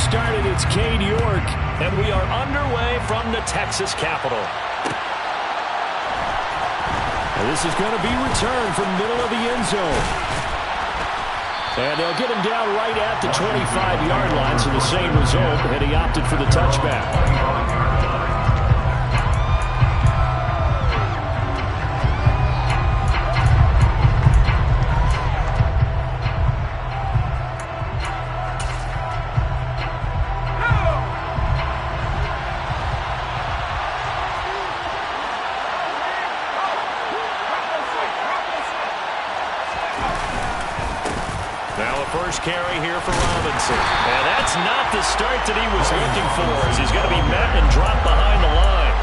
started. It's Cade York. And we are underway from the Texas Capitol. And this is going to be returned from middle of the end zone. And they'll get him down right at the 25-yard line. So the same result, and he opted for the touchback. First carry here for Robinson. And that's not the start that he was looking for, as he's going to be met and dropped behind the line.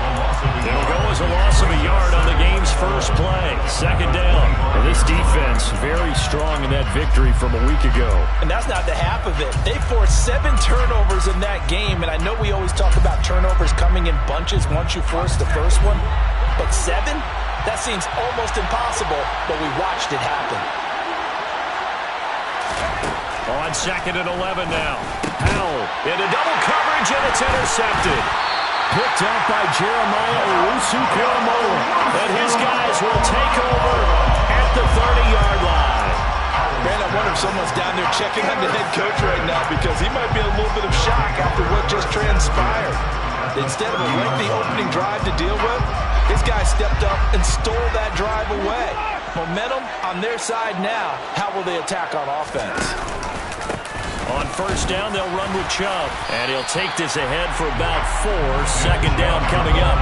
It'll go as a loss of a yard on the game's first play. Second down. And this defense very strong in that victory from a week ago. And that's not the half of it. They forced 7 turnovers in that game, and I know we always talk about turnovers coming in bunches once you force the first one, but 7? That seems almost impossible, but we watched it happen. On 2nd and 11 now. Howell into double coverage, and it's intercepted. Picked up by Jeremiah Owusu-Koramoah. And his guys will take over at the 30-yard line. Man, I wonder if someone's down there checking on the head coach right now, because he might be in a little bit of shock after what just transpired. Instead of a lengthy opening drive to deal with, his guy stepped up and stole that drive away. Momentum on their side now. How will they attack on offense? On first down, they'll run with Chubb. And he'll take this ahead for about 4. Second down coming up.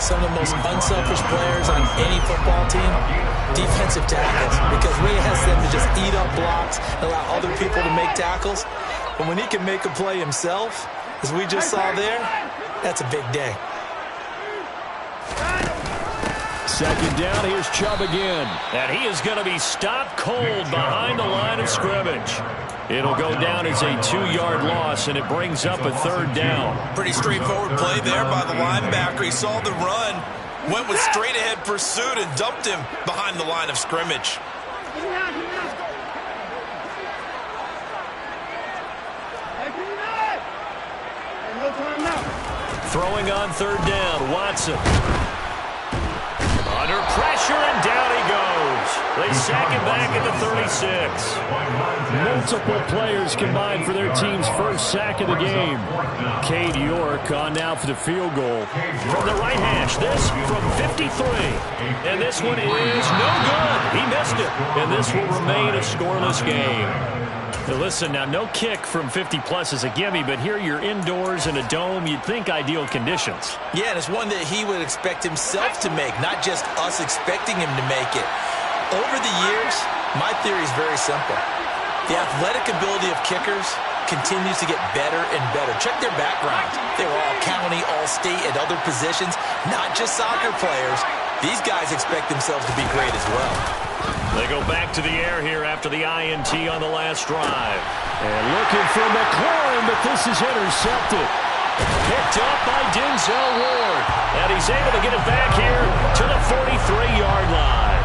Some of the most unselfish players on any football team, defensive tackles. Because we ask them to just eat up blocks, allow other people to make tackles. But when he can make a play himself, as we just saw there, that's a big day. Second down, here's Chubb again. And he is going to be stopped cold behind the line of scrimmage. It'll go down as a 2-yard loss, and it brings up a third down. Pretty straightforward play there by the linebacker. He saw the run, went with straight-ahead pursuit, and dumped him behind the line of scrimmage. Throwing on third down, Watson. Under pressure, and down he goes. They sack him back at the 36. Multiple players combined for their team's first sack of the game. Cade York on now for the field goal. From the right hash, this from 53. And this one is no good. He missed it. And this will remain a scoreless game. Now listen, now no kick from 50-plus is a gimme, but here you're indoors in a dome. You'd think ideal conditions. Yeah, and it's one that he would expect himself to make, not just us expecting him to make it. Over the years, my theory is very simple. The athletic ability of kickers continues to get better and better. Check their backgrounds. They were all county, all state, at other positions, not just soccer players. These guys expect themselves to be great as well. They go back to the air here after the INT on the last drive. And looking for McLaurin, but this is intercepted. Picked up by Denzel Ward. And he's able to get it back here to the 43-yard line.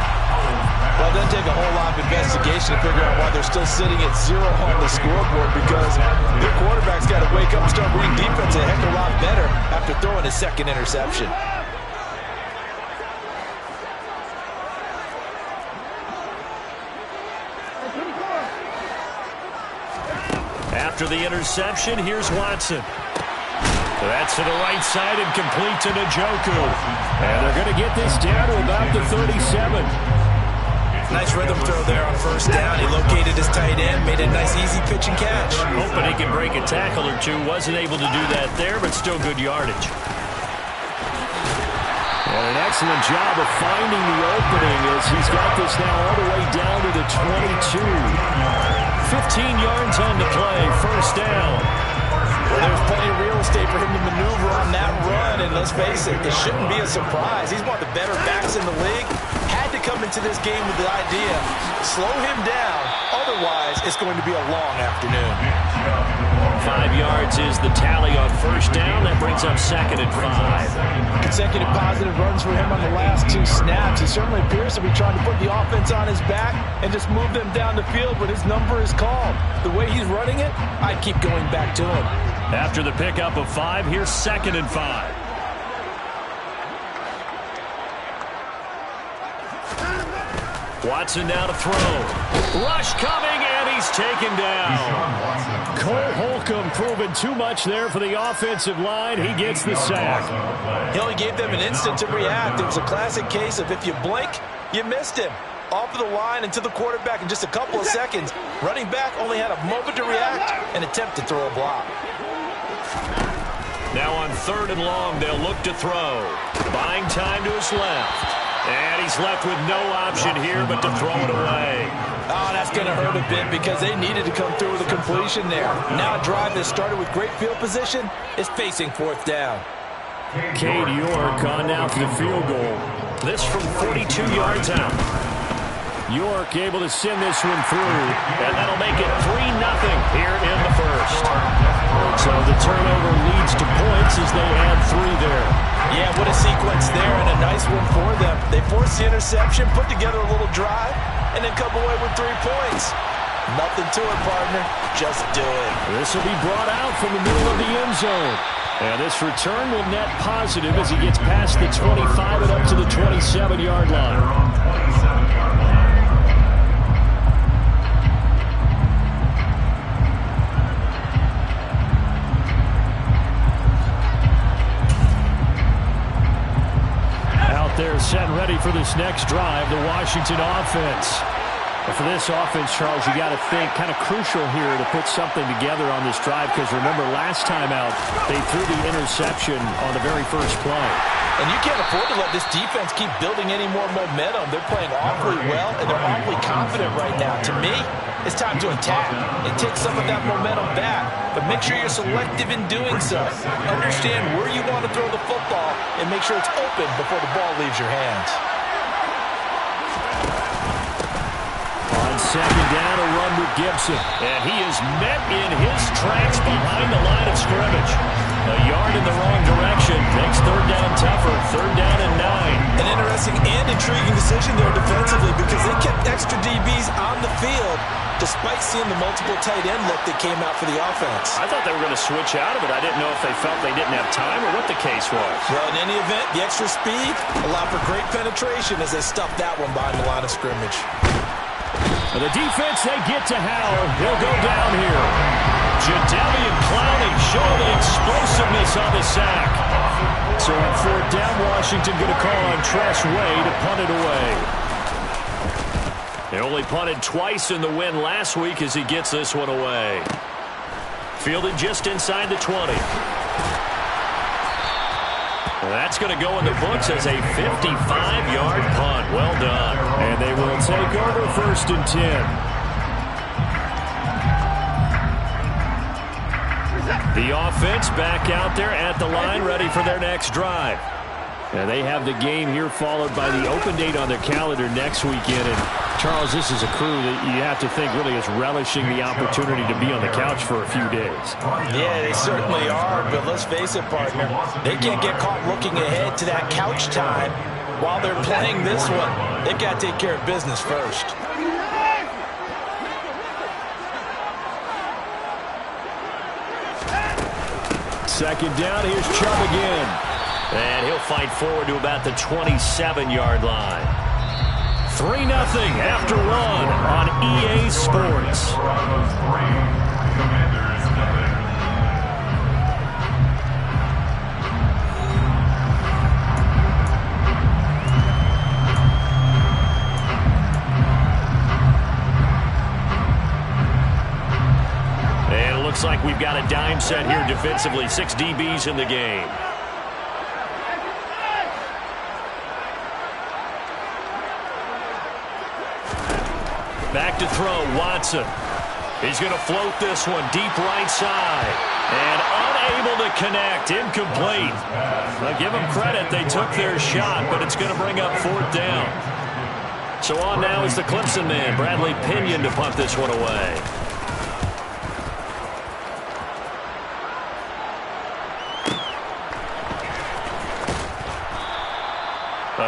Well, it doesn't take a whole lot of investigation to figure out why they're still sitting at 0 on the scoreboard, because their quarterback's got to wake up and start reading defense a heck of a lot better after throwing his second interception. After the interception, here's Watson. That's to the right side and complete to Njoku. And they're going to get this down to about the 37. Nice rhythm throw there on first down. He located his tight end, made a nice easy pitch and catch. Hoping he can break a tackle or two. Wasn't able to do that there, but still good yardage. And an excellent job of finding the opening as he's got this now all the way down to the 22. 15 yards on the play, first down. Well, there's plenty of real estate for him to maneuver on that run, and let's face it, it shouldn't be a surprise. He's one of the better backs in the league. Had to come into this game with the idea, slow him down, otherwise it's going to be a long afternoon. 5 yards is the tally on first down. That brings up 2nd and 5. Consecutive positive runs for him on the last 2 snaps. He certainly appears to be trying to put the offense on his back and just move them down the field, but his number is called. The way he's running it, I'd keep going back to him. After the pickup of 5, here's 2nd and 5. Watson now to throw. Rush coming, and he's taken down. Cole Holcomb proving too much there for the offensive line. He gets the sack. He only gave them an instant to react. It was a classic case of if you blink, you missed him. Off of the line and to the quarterback in just a couple of seconds. Running back only had a moment to react and attempt to throw a block. Now on 3rd and long, they'll look to throw. Buying time to his left. And he's left with no option here but to throw it away. Oh, that's going to hurt a bit because they needed to come through with a completion there. Now a drive that started with great field position is facing 4th down. Cade York on now for the field goal. This from 42 yards out. York able to send this one through, and that'll make it 3-0 here in the first. So the turnover leads to points as they add 3 there. Yeah, what a sequence there, and a nice one for them. They forced the interception, put together a little drive, and then come away with 3 points. Nothing to it, partner. Just do it. This will be brought out from the middle of the end zone. And this return will net positive as he gets past the 25 and up to the 27-yard line. They're set and ready for this next drive, the Washington offense. And for this offense, Charles, you got to think kind of crucial here to put something together on this drive because remember last time out, they threw the interception on the very first play. And you can't afford to let this defense keep building any more momentum. They're playing awfully well, and they're awfully confident right now. To me, it's time to attack and take some of that momentum back. But make sure you're selective in doing so. Understand where you want to throw the football and make sure it's open before the ball leaves your hands. On 2nd down, a run with Gibson. And he is met in his tracks behind the line of scrimmage. A yard in the wrong direction makes 3rd down tougher. 3rd down and 9. An interesting and intriguing decision there defensively because they kept extra DBs on the field despite seeing the multiple tight end look that came out for the offense. I thought they were going to switch out of it. I didn't know if they felt they didn't have time or what the case was. Well, in any event, the extra speed allowed for great penetration as they stuffed that one behind the line of scrimmage. The defense, they get to Howard. He'll go down here. Jadeveon Clowney showing the explosiveness on the sack. So on 4th down, Washington going to call on Tress Way to punt it away. They only punted twice in the win last week as he gets this one away. Fielded just inside the 20. That's going to go in the books as a 55-yard punt. Well done. And they will take over 1st and 10. The offense back out there at the line, ready for their next drive. And they have the game here followed by the open date on their calendar next weekend. And Charles, this is a crew that you have to think really is relishing the opportunity to be on the couch for a few days. Yeah, they certainly are, but let's face it, partner. They can't get caught looking ahead to that couch time while they're playing this one. They've got to take care of business first. Second down, here's Chubb again. And he'll fight forward to about the 27-yard line. 3-0 after 1 on EA Sports. And it looks like we've got a dime set here defensively. 6 DBs in the game. Back to throw, Watson. He's going to float this one deep right side. And unable to connect, incomplete. Now give them credit, they took their shot, but it's going to bring up 4th down. So on now is the Clemson man, Bradley Pinion, to punt this one away.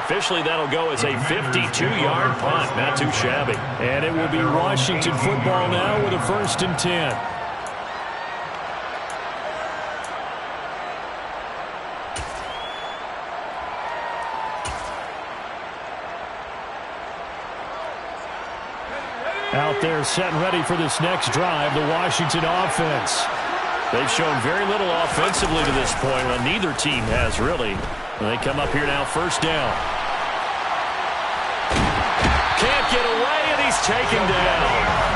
Officially, that'll go as a 52-yard punt. Not too shabby. And it will be Washington football now with a 1st and 10. Out there set and ready for this next drive, the Washington offense. They've shown very little offensively to this point, and neither team has really. They come up here now, 1st down. Can't get away, and he's taken down.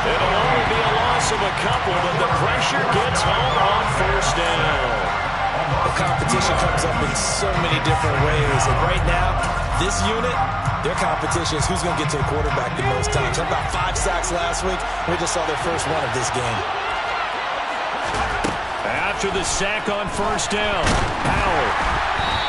It'll only be a loss of a couple, but the pressure gets home on 1st down. The competition comes up in so many different ways, and right now, this unit, their competition is who's going to get to the quarterback the most times. About 5 sacks last week. We just saw their first one of this game. After the sack on 1st down, Powell.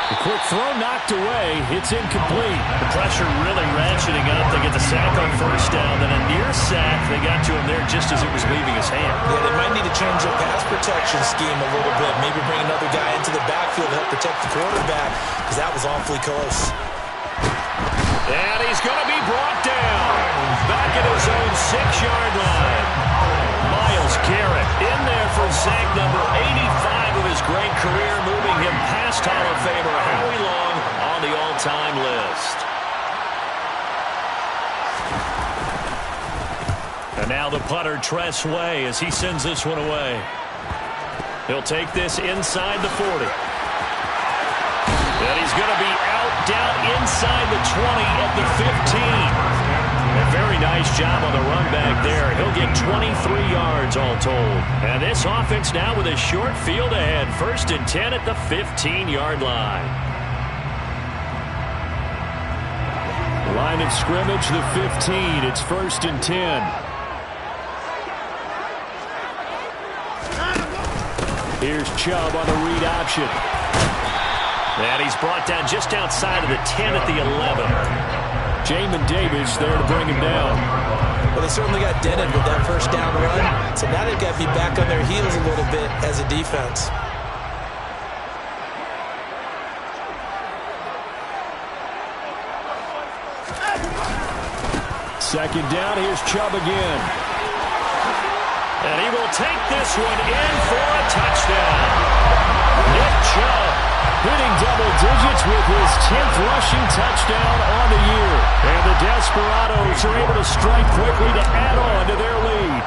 The quick throw knocked away. It's incomplete. The pressure really ratcheting up. They get the sack on 1st down, then a near sack. They got to him there just as it was leaving his hand. Yeah, they might need to change their pass protection scheme a little bit. Maybe bring another guy into the backfield to help protect the quarterback, because that was awfully close. And he's going to be brought down. Back at his own 6-yard line. Myles Garrett in there for sack number 85 of his great career, moving him past Hall of Famer Howie Long on the all-time list. And now the punter, Tress Way, as he sends this one away. He'll take this inside the 40. And he's going to be out down inside the 20 at the 15. A very nice job on the run back there. He'll get 23 yards all told. And this offense now with a short field ahead. 1st and 10 at the 15-yard line. Line of scrimmage, the 15. It's 1st and 10. Here's Chubb on the read option. And he's brought down just outside of the 10 at the 11. Jamin Davis there to bring him down. Well, they certainly got dented with that 1st down run. So now they've got to be back on their heels a little bit as a defense. Second down, here's Chubb again. And he will take this one in for a touchdown. Nick Chubb hitting double digits with his 10th rushing touchdown on the year. And the Desperados are able to strike quickly to add on to their lead.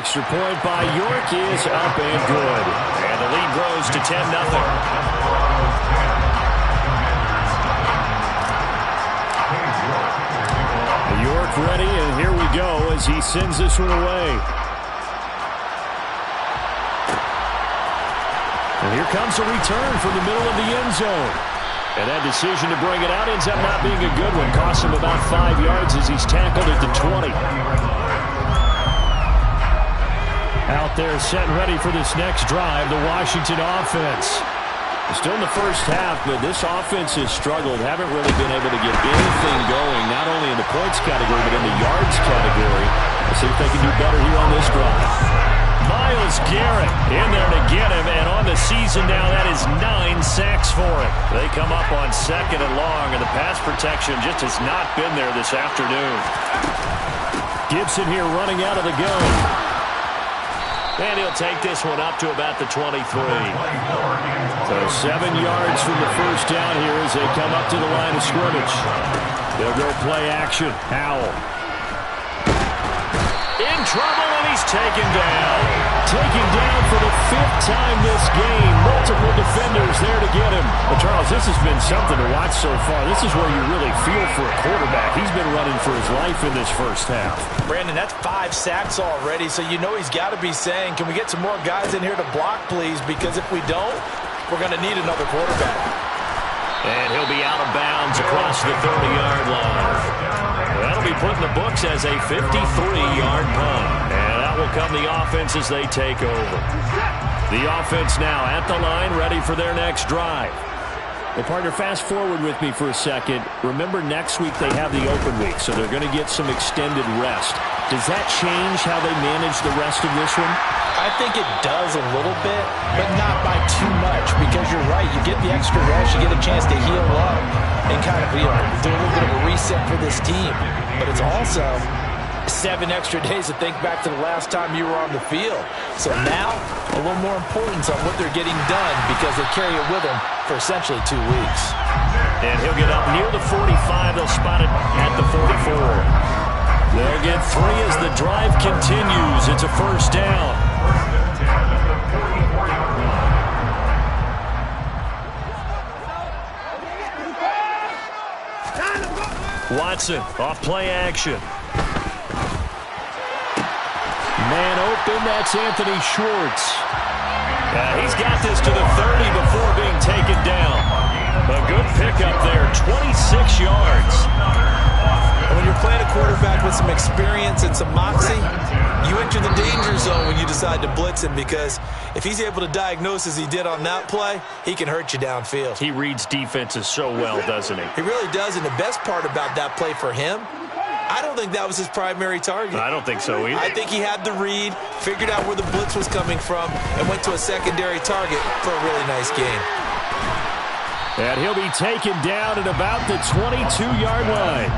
Extra point by York is up and good. And the lead grows to 10-0. York ready, and here we go as he sends this one away. And here comes a return from the middle of the end zone. And that decision to bring it out ends up not being a good one. Costs him about 5 yards as he's tackled at the 20. Out there set and ready for this next drive, the Washington offense. Still in the first half, but this offense has struggled. Haven't really been able to get anything going, not only in the points category, but in the yards category. Let's see if they can do better here on this drive. Myles Garrett in there to get him, and on the season now, that is 9 sacks for him. They come up on 2nd and long, and the pass protection just has not been there this afternoon. Gibson here running out of the gun. And he'll take this one up to about the 23. So 7 yards from the 1st down here as they come up to the line of scrimmage. They'll go play action. Howell. In trouble, and he's taken down. Taken down for the 5th time this game. Multiple defenders there to get him. But Charles, this has been something to watch so far. This is where you really feel for a quarterback. He's been running for his life in this first half. Brandon, that's 5 sacks already, so you know he's got to be saying, can we get some more guys in here to block, please? Because if we don't, we're going to need another quarterback. And he'll be out of bounds across the 30-yard line. That'll be put in the books as a 53-yard punt. And that will come the offense as they take over. The offense now at the line, ready for their next drive. Well, partner, fast forward with me for a second. Remember, next week they have the open week, so they're going to get some extended rest. Does that change how they manage the rest of this one? I think it does a little bit, but not by too much, because you're right. You get the extra rest, you get a chance to heal up and kind of, do a little bit of a reset for this team. But it's also 7 extra days to think back to the last time you were on the field. So now, a little more importance on what they're getting done, because they carry it with them for essentially 2 weeks. And he'll get up near the 45. They'll spot it at the 44. They'll get 3 as the drive continues. It's a first down. Watson off play action. Man open, that's Anthony Schwartz. He's got this to the 30 before being taken down. A good pickup there, 26 yards. When you're playing a quarterback with some experience and some moxie, you enter the danger zone when you decide to blitz him, because if he's able to diagnose as he did on that play, he can hurt you downfield. He reads defenses so well, doesn't he? He really does, and the best part about that play for him, I don't think that was his primary target. I don't think so either. I think he had the read, figured out where the blitz was coming from, and went to a secondary target for a really nice gain. And he'll be taken down at about the 22-yard line.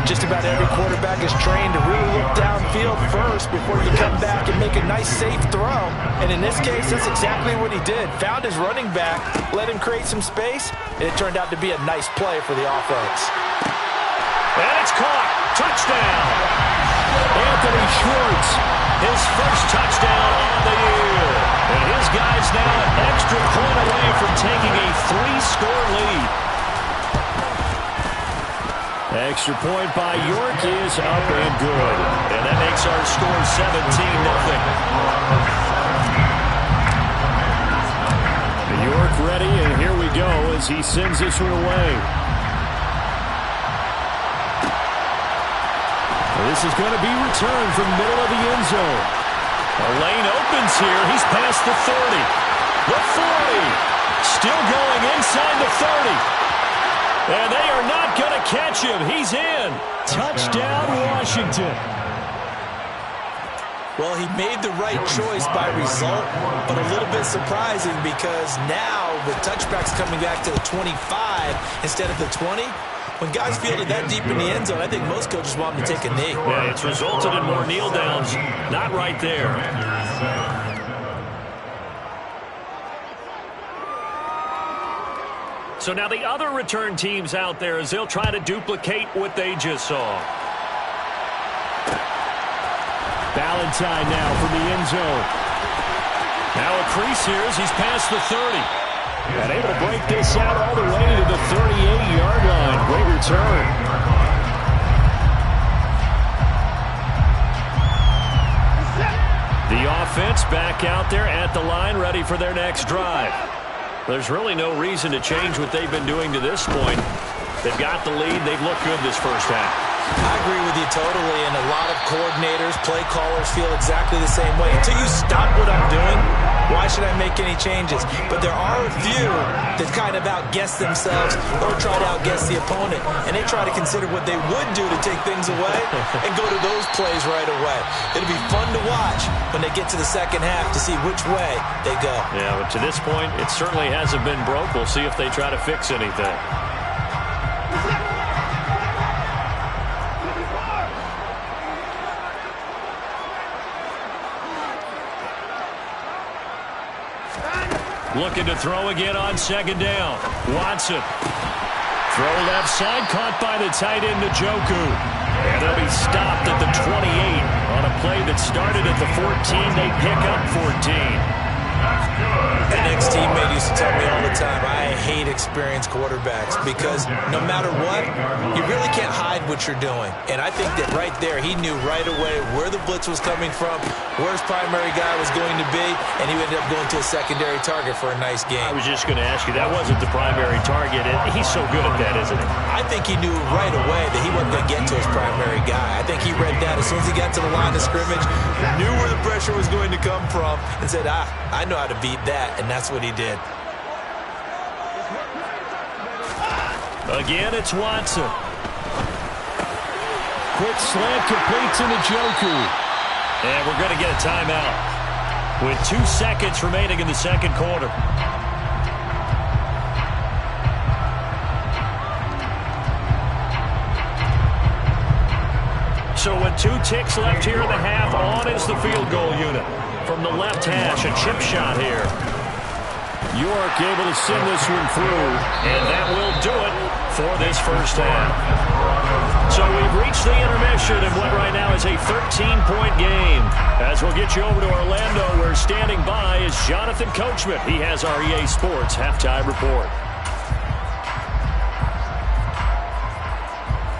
Just about every quarterback is trained to really look downfield first before you come back and make a nice, safe throw. And in this case, that's exactly what he did. Found his running back, let him create some space, and it turned out to be a nice play for the offense. And it's caught. Touchdown. Anthony Schwartz, his first touchdown on the year. And his guys now an extra point away from taking a 3-score lead. Extra point by York is up and good. And that makes our score 17-0. York ready, and here we go as he sends this one away. This is going to be returned from middle of the end zone. A lane opens here. He's past the 30. The 40. Still going inside the 30. And they are not going to catch him. He's in. Touchdown, Washington. Well, he made the right choice by result, but a little bit surprising, because now the touchback's coming back to the 25 instead of the 20. When guys field it that deep in the end zone, I think most coaches want them to take a knee. Yeah, it's resulted in more kneel downs. Not right there. So now the other return teams out there, as they'll try to duplicate what they just saw. Valentine now from the end zone. Now a crease here as he's past the 30. And able to break this out all the way to the 38-yard line. Great return. The offense back out there at the line, ready for their next drive. There's really no reason to change what they've been doing to this point. They've got the lead. They've looked good this first half. I agree with you totally, and a lot of coordinators, play callers feel exactly the same way. Until you stop what I'm doing, why should I make any changes? But there are a few that kind of outguess themselves or try to outguess the opponent, and they try to consider what they would do to take things away and go to those plays right away. It'll be fun to watch when they get to the second half to see which way they go. Yeah, but to this point, it certainly hasn't been broke. We'll see if they try to fix anything. Looking to throw again on second down. Watson. Throw left side, caught by the tight end, Njoku. And they'll be stopped at the 28 on a play that started at the 14. They pick up 14. An ex-teammate used to tell me all the time, I hate experienced quarterbacks, because no matter what, you really can't hide what you're doing. And I think that right there, he knew right away where the blitz was coming from, where his primary guy was going to be, and he ended up going to a secondary target for a nice game. I was just going to ask you, that wasn't the primary target, and he's so good at that, isn't he? I think he knew right away that he wasn't going to get to his primary guy. I think he read that as soon as he got to the line of scrimmage, knew where the pressure was going to come from, and said, I know how to beat that, and that's what he did. Again, it's Watson. quick slant completes into Njoku. And we're going to get a timeout with 2 seconds remaining in the second quarter. So with 2 ticks left here in the half, on is the field goal unit. From the left hash, a chip shot here. York able to send this one through, and that will do it for this first half. So we've reached the intermission in what right now is a 13-point game. As we'll get you over to Orlando, where standing by is Jonathan Coachman. He has our EA Sports halftime report.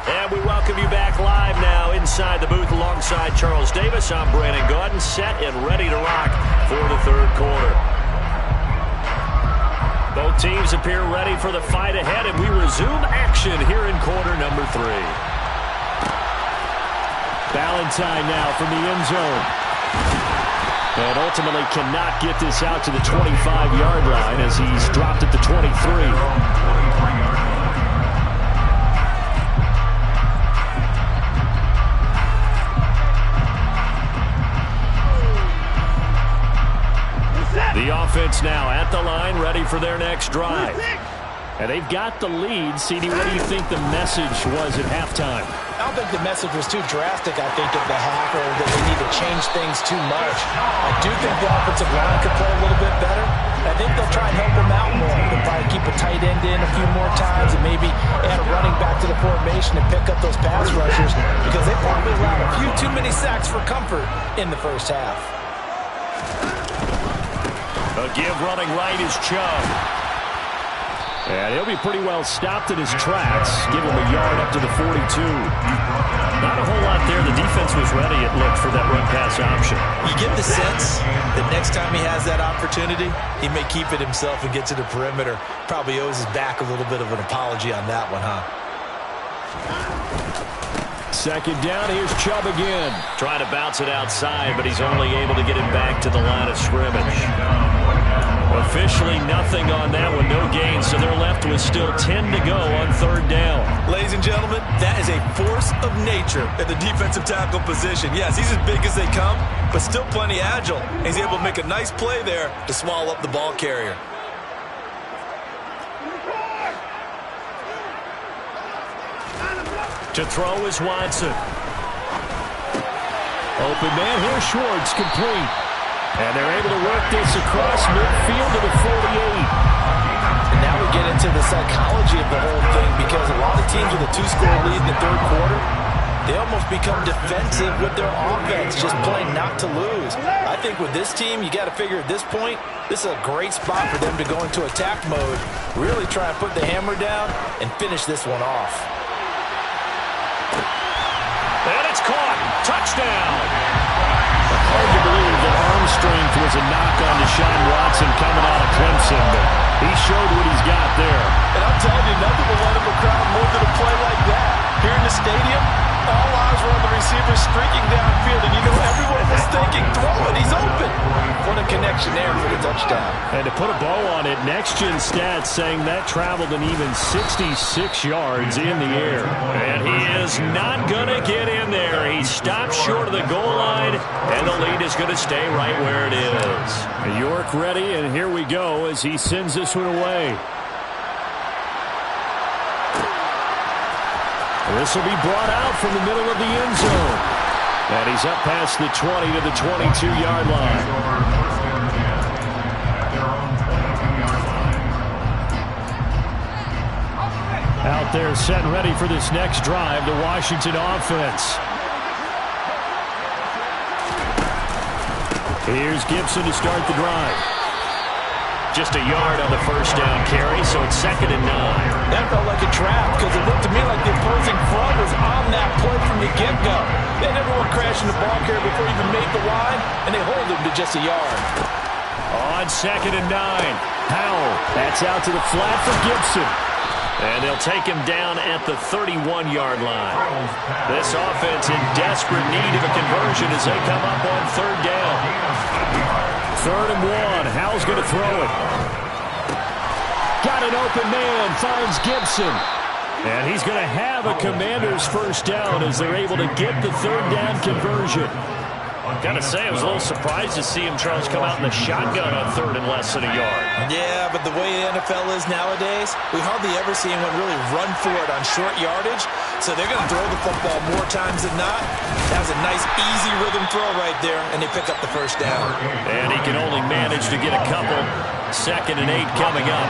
And we welcome you back live now inside the booth alongside Charles Davis. I'm Brandon Gaudin, set and ready to rock for the third quarter. Both teams appear ready for the fight ahead, and we resume action here in quarter number 3. Valentine now from the end zone. And ultimately cannot get this out to the 25-yard line as he's dropped at the 23. The offense now at the line, ready for their next drive. And they've got the lead. CD, what do you think the message was at halftime? I don't think the message was too drastic, I think, at the half, or that they need to change things too much. I do think the offensive line could play a little bit better. I think they'll try and help them out more. They'll probably keep a tight end in a few more times and maybe add a running back to the formation and pick up those pass rushers, because they probably allowed a few too many sacks for comfort in the first half. A give running right is Chubb. And he'll be pretty well stopped in his tracks. Give him a yard up to the 42. Not a whole lot there. The defense was ready, it looked, for that run-pass option. You get the sense that next time he has that opportunity, he may keep it himself and get to the perimeter. Probably owes his back a little bit of an apology on that one, huh? Second down, here's Chubb again. Trying to bounce it outside, but he's only able to get it back to the line of scrimmage. Officially nothing on that one, no gain, so they're left with still 10 to go on third down. Ladies and gentlemen, that is a force of nature at the defensive tackle position. Yes, he's as big as they come, but still plenty agile. He's able to make a nice play there to swallow up the ball carrier. To throw is Watson. Open man here, Schwartz, complete. And they're able to work this across midfield to the 48. And now we get into the psychology of the whole thing, because a lot of teams with a 2-score lead in the third quarter, they almost become defensive with their offense, just playing not to lose. I think with this team, you got to figure at this point, this is a great spot for them to go into attack mode, really try and put the hammer down and finish this one off. And it's caught. Touchdown. Hard to believe that arm strength was a knock on Deshaun Watson coming out of Clemson, but he showed what he's got there. And I'm telling you, nothing will let him a crowd more than a play like that. Here in the stadium, all eyes were on the receiver streaking downfield, and you know everyone was thinking, throw it, he's open. What a connection there for the touchdown. And to put a bow on it, Next Gen Stats saying that traveled an even 66 yards in the air. And he is not going to get in there. He stopped short of the goal line, and the lead is going to stay right where it is. York ready, and here we go as he sends this one away. This will be brought out from the middle of the end zone. And he's up past the 20 to the 22-yard line. Out there set and ready for this next drive, the Washington offense. Here's Gibson to start the drive. Just a yard on the first down carry, so it's 2nd and 9. That felt like a trap, because it looked to me like the opposing front was on that play from the get-go. They had everyone crashing the ball carrier before he even made the line, and they hold him to just a yard. On 2nd and 9, Howell. That's out to the flat for Gibson. And they'll take him down at the 31-yard line. This offense in desperate need of a conversion as they come up on third down. 3rd and 1. Howell's going to throw it. Got an open man. Finds Gibson. And he's going to have a Commanders first down as they're able to get the third down conversion. Got to say, I was a little surprised to see him, Charles, come out in the shotgun on third and less than a yard. Yeah, but the way the NFL is nowadays, we hardly ever see anyone really run for it on short yardage. So they're going to throw the football more times than not. That was a nice, easy rhythm throw right there, and they pick up the first down. And he can only manage to get a couple. 2nd and 8 coming up.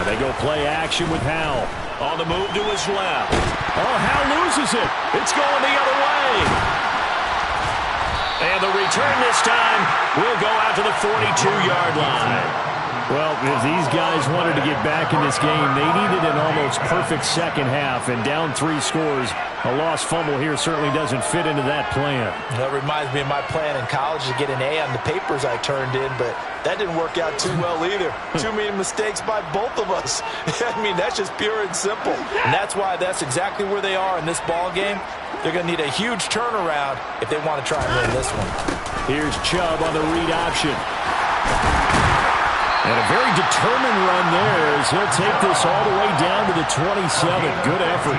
They go play action with Howell. On the move to his left. Oh, Howell loses it. It's going the other way. And the return this time will go out to the 42-yard line. Well, if these guys wanted to get back in this game, they needed an almost perfect second half. And down 3 scores, a lost fumble here certainly doesn't fit into that plan. That reminds me of my plan in college to get an A on the papers I turned in, but that didn't work out too well either. Too many mistakes by both of us. I mean, that's just pure and simple. And that's why that's exactly where they are in this ball game. They're going to need a huge turnaround if they want to try and win this one. Here's Chubb on the read option. And a very determined run there as he'll take this all the way down to the 27. Good effort.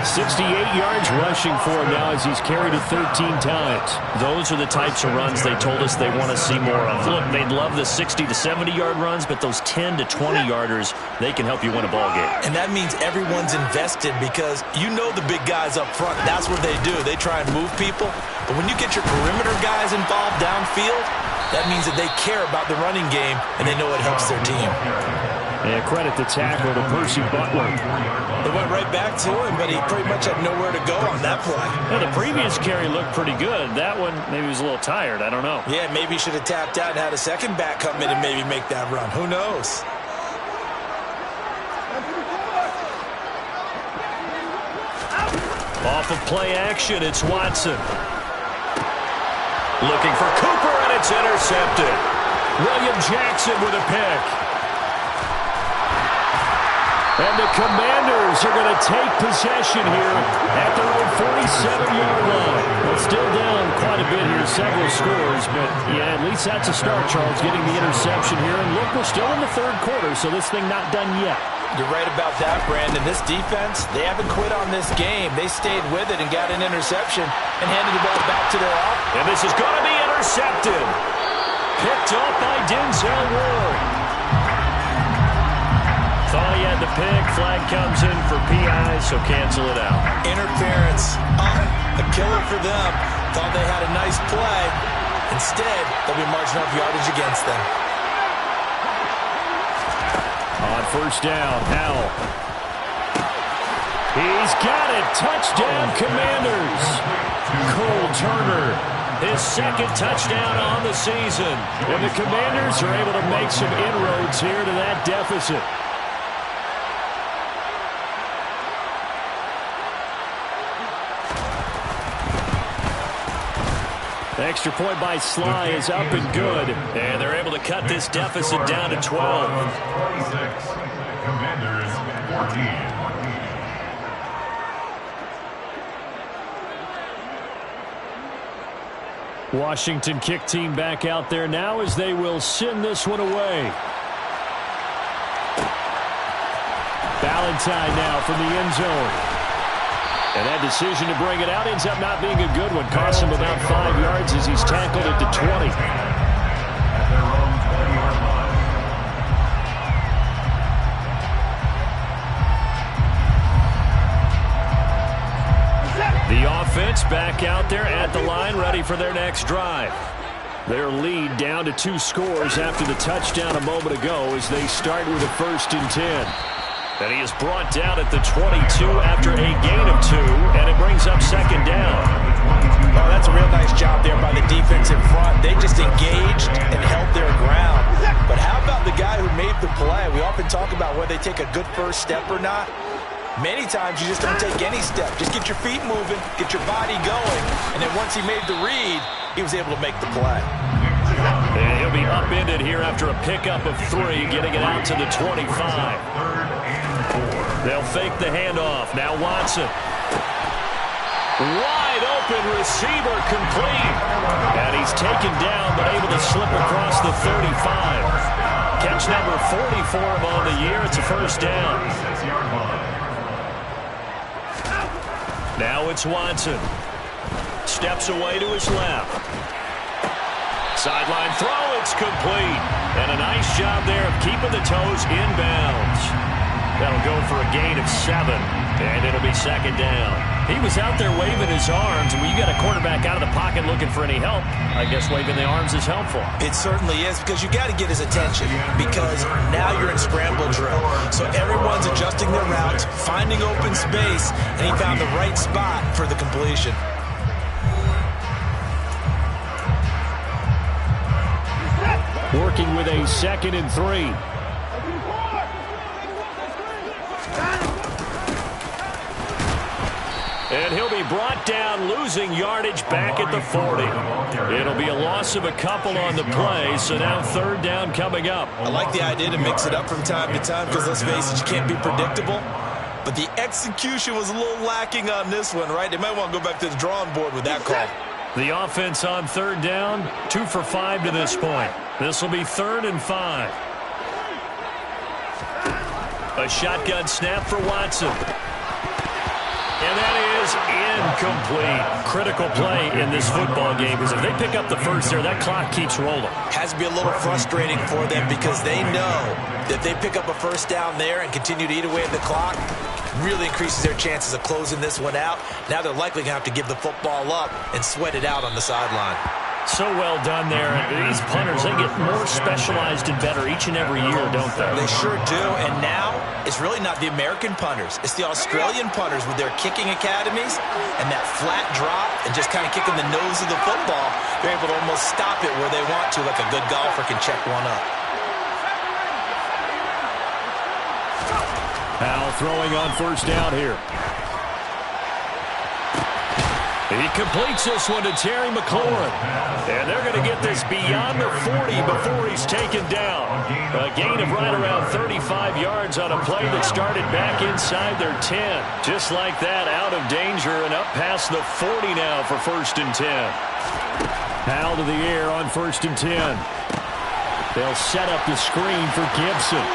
68 yards rushing for him now as he's carried it 13 times. Those are the types of runs they told us they want to see more of. Look, they'd love the 60 to 70-yard runs, but those 10 to 20-yarders, they can help you win a ball game. And that means everyone's invested because you know the big guys up front. That's what they do. They try and move people. But when you get your perimeter guys involved downfield, that means that they care about the running game, and they know it helps their team. And credit the tackle to Percy Butler. They went right back to him, but he pretty much had nowhere to go on that play. Well, the previous carry looked pretty good. That one, maybe he was a little tired. I don't know. Yeah, maybe he should have tapped out and had a second back come in and maybe make that run. Who knows? Off of play action, it's Watson. Looking for Cooper, and it's intercepted. William Jackson with a pick. And the Commanders are going to take possession here at their own 47-yard line. Well, still down quite a bit here, several scores, but yeah, at least that's a start, Charles, getting the interception here. And look, we're still in the third quarter, so this thing not done yet. You're right about that, Brandon. This defense, they haven't quit on this game. They stayed with it and got an interception and handed the ball back to their offense. And this is going to be intercepted. Picked up by Denzel Ward. Thought he had the pick. Flag comes in for PI, so cancel it out. Interference. A killer for them. Thought they had a nice play. Instead, they'll be marching up yardage against them. On first down, Howell. He's got it. Touchdown, Commanders. Cole Turner, his second touchdown on the season. And the Commanders are able to make some inroads here to that deficit. Extra point by Sly is up and good. And they're able to cut this deficit down to 12. 26. Commanders 14. Washington kick team back out there now as they will send this one away. Valentine now from the end zone. And that decision to bring it out ends up not being a good one. Costs him about 5 yards as he's tackled at the 20. The offense back out there at the line, ready for their next drive. Their lead down to 2 scores after the touchdown a moment ago as they start with a 1st and 10. And he is brought down at the 22 after a gain of 2, and it brings up 2nd down. Oh, that's a real nice job there by the defense in front. They just engaged and held their ground. But how about the guy who made the play? We often talk about whether they take a good first step or not. Many times you just don't take any step. Just get your feet moving, get your body going, and then once he made the read, he was able to make the play. And he'll be upended here after a pickup of 3, getting it out to the 25. They'll fake the handoff. Now Watson. Wide open receiver complete. And he's taken down but able to slip across the 35. Catch number 40 for him on the year. It's a first down. Now it's Watson. Steps away to his left. Sideline throw, it's complete. And a nice job there of keeping the toes inbounds. That'll go for a gain of 7, and it'll be second down. He was out there waving his arms, and when you got a quarterback out of the pocket looking for any help, I guess waving the arms is helpful. It certainly is, because you got to get his attention, because now you're in scramble drill. So everyone's adjusting their routes, finding open space, and he found the right spot for the completion. Working with a 2nd and 3. And he'll be brought down, losing yardage back at the 40. It'll be a loss of a couple on the play, so now 3rd down coming up. I like the idea to mix it up from time to time, because let's face it, you can't be predictable. But the execution was a little lacking on this one, right? They might want to go back to the drawing board with that call. The offense on 3rd down, 2 for 5 to this point. This will be 3rd and 5. A shotgun snap for Watson. And that is incomplete. Critical play in this football game, because if they pick up the first there, that clock keeps rolling. Has to be a little frustrating for them, because they know that if they pick up a first down there and continue to eat away at the clock, really increases their chances of closing this one out. Now they're likely going to have to give the football up and sweat it out on the sideline. So well done there. These punters, they get more specialized and better each and every year, don't they? They sure do. And now it's really not the American punters. It's the Australian punters with their kicking academies and that flat drop and just kind of kicking the nose of the football. They're able to almost stop it where they want to, like a good golfer can check one up. Powell throwing on 1st down here. He completes this one to Terry McLaurin. And they're going to get this beyond the 40 before he's taken down. A gain of right around 35 yards on a play that started back inside their 10. Just like that, out of danger and up past the 40 now for 1st and 10. Powell to the air on 1st and 10. They'll set up the screen for Gibson.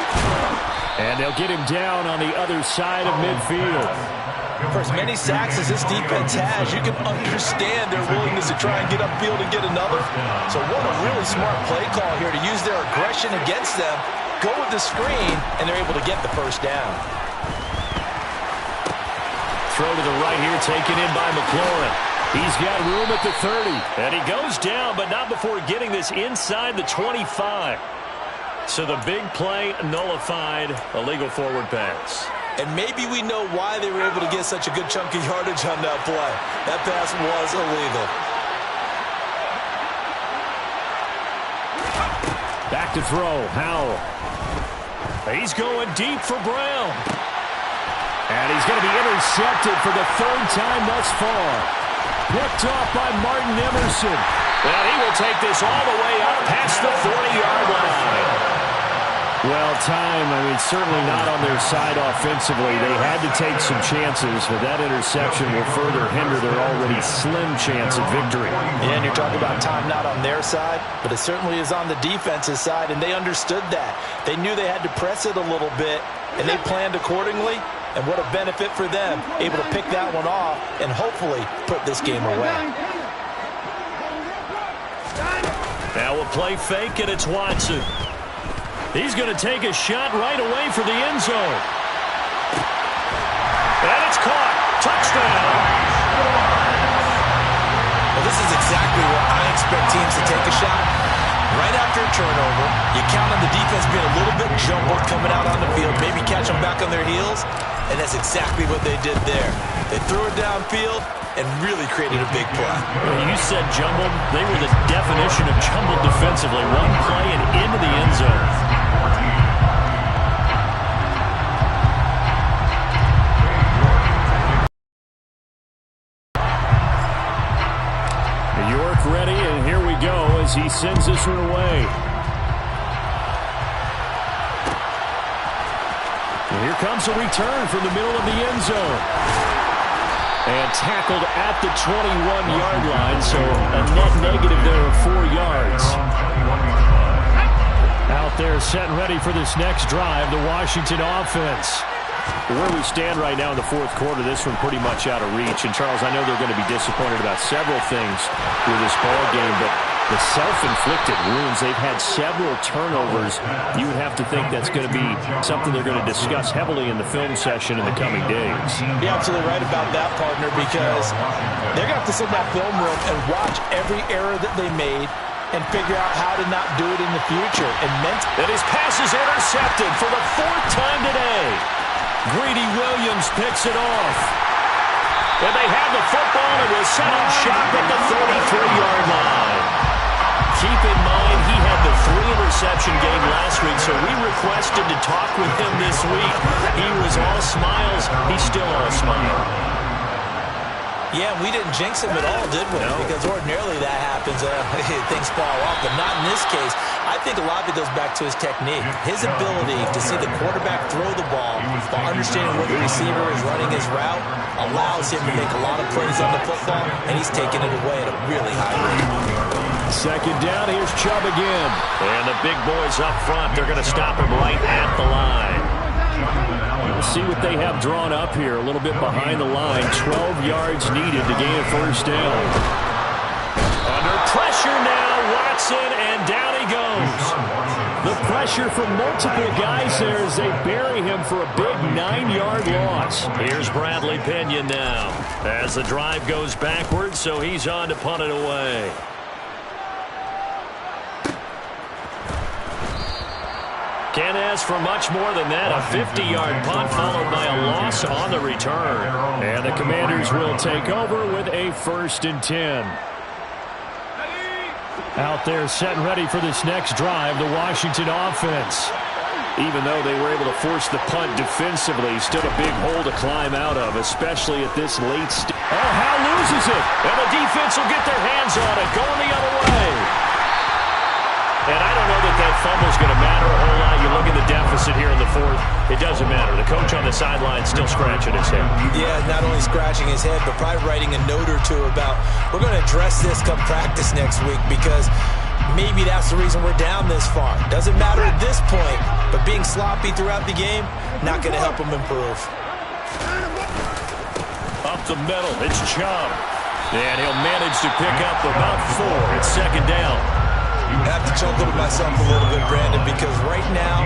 And they'll get him down on the other side of midfield. For as many sacks as this defense has, you can understand their willingness to try and get upfield and get another. So what a really smart play call here to use their aggression against them, go with the screen, and they're able to get the first down. Throw to the right here, taken in by McLaurin. He's got room at the 30. And he goes down, but not before getting this inside the 25. So the big play nullified, a legal forward pass. And maybe we know why they were able to get such a good chunk of yardage on that play. That pass was illegal. Back to throw, Howell. He's going deep for Brown. And he's going to be intercepted for the 3rd time thus far. Picked off by Martin Emerson. Well, he will take this all the way up past the 40-yard line. Well, certainly not on their side offensively. They had to take some chances, but that interception will further hinder their already slim chance at victory. Yeah, and you're talking about time not on their side, but it certainly is on the defense's side, and they understood that. They knew they had to press it a little bit, and they planned accordingly, and what a benefit for them, able to pick that one off and hopefully put this game away. Now a play fake, and it's Watson. He's going to take a shot right away for the end zone. And it's caught. Touchdown. Well, this is exactly where I expect teams to take a shot. Right after a turnover, you count on the defense being a little bit jumbled coming out on the field, maybe catch them back on their heels, and that's exactly what they did there. They threw it downfield and really created a big play. You said jumbled. They were the definition of jumbled defensively. One play and into the end zone. York ready, and here we go as he sends this one away. And here comes a return from the middle of the end zone. And tackled at the 21-yard line, so a net negative there of 4 yards. Out there set and ready for this next drive, the Washington offense. Where we stand right now in the fourth quarter, this one pretty much out of reach. And, Charles, I know they're going to be disappointed about several things with this ball game, but the self-inflicted wounds, they've had several turnovers. You would have to think that's going to be something they're going to discuss heavily in the film session in the coming days. You're absolutely right about that, partner, because they're going to have to sit in that film room and watch every error that they made and figure out how to not do it in the future. And his pass is intercepted for the 4th time today. Greedy Williams picks it off. And they have the football and will set up shop at the 33-yard line. Keep in mind, he had the 3-interception game last week, so we requested to talk with him this week. He was all smiles. He's still all smiles. Yeah, we didn't jinx him at all, did we? No. Because ordinarily that happens. Things fall off, but not in this case. I think a lot of it goes back to his technique. His ability to see the quarterback throw the ball while understanding where the receiver is running his route allows him to make a lot of plays on the football, and he's taking it away at a really high rate. Second down, here's Chubb again. And the big boys up front, they're going to stop him right at the line. We'll see what they have drawn up here. A little bit behind the line. 12 yards needed to gain a first down. Under pressure now, Watson, and down he goes. The pressure from multiple guys there as they bury him for a big 9-yard loss. Here's Bradley Pinion now as the drive goes backwards, so he's on to punt it away. Can't ask for much more than that. A 50-yard punt followed by a loss on the return. And the Commanders will take over with a 1st and 10. Out there set and ready for this next drive, the Washington offense. Even though they were able to force the punt defensively, still a big hole to climb out of, especially at this late stage. Oh, Howe loses it. And the defense will get their hands on it, going the other way. And I don't know that fumble's going to matter a whole lot. You look at the deficit here in the 4th, it doesn't matter. The coach on the sideline still scratching his head. Yeah, not only scratching his head, but probably writing a note or two about, we're going to address this come practice next week, because maybe that's the reason we're down this far. Doesn't matter at this point, but being sloppy throughout the game, not going to help him improve. Up the middle, it's Chubb. And he'll manage to pick up about 4. It's 2nd down. I have to chuckle to myself a little bit, Brandon, because right now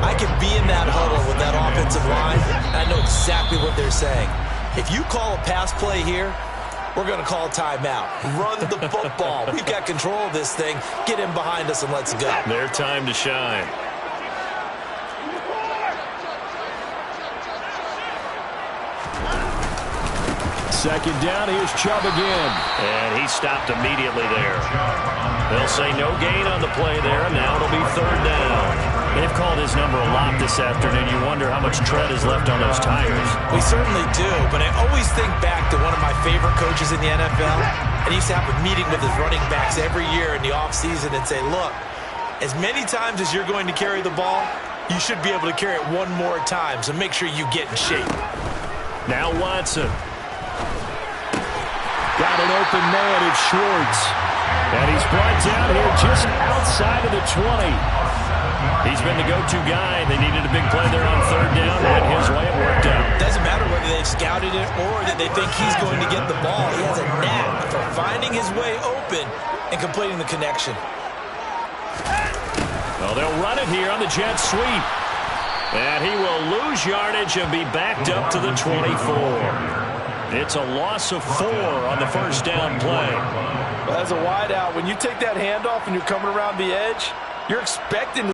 I can be in that huddle with that offensive line, and I know exactly what they're saying. If you call a pass play here, we're going to call a timeout. Run the football. We've got control of this thing. Get in behind us and let's go. Their time to shine. Second down, here's Chubb again. And he stopped immediately there. They'll say no gain on the play there, and now it'll be 3rd down. They've called his number a lot this afternoon. You wonder how much tread is left on those tires. We certainly do, but I always think back to one of my favorite coaches in the NFL, and he used to have a meeting with his running backs every year in the offseason and say, look, as many times as you're going to carry the ball, you should be able to carry it one more time, so make sure you get in shape. Now Watson. Got an open man, it's Schwartz. And he's brought down here just outside of the 20. He's been the go-to guy. They needed a big play there on 3rd down, and his way it worked out. Doesn't matter whether they've scouted it or that they think he's going to get the ball. He has a knack for finding his way open and completing the connection. Well, they'll run it here on the jet sweep. And he will lose yardage and be backed up to the 24. It's a loss of 4 on the 1st down play. Well, as a wideout, when you take that handoff and you're coming around the edge, you're expecting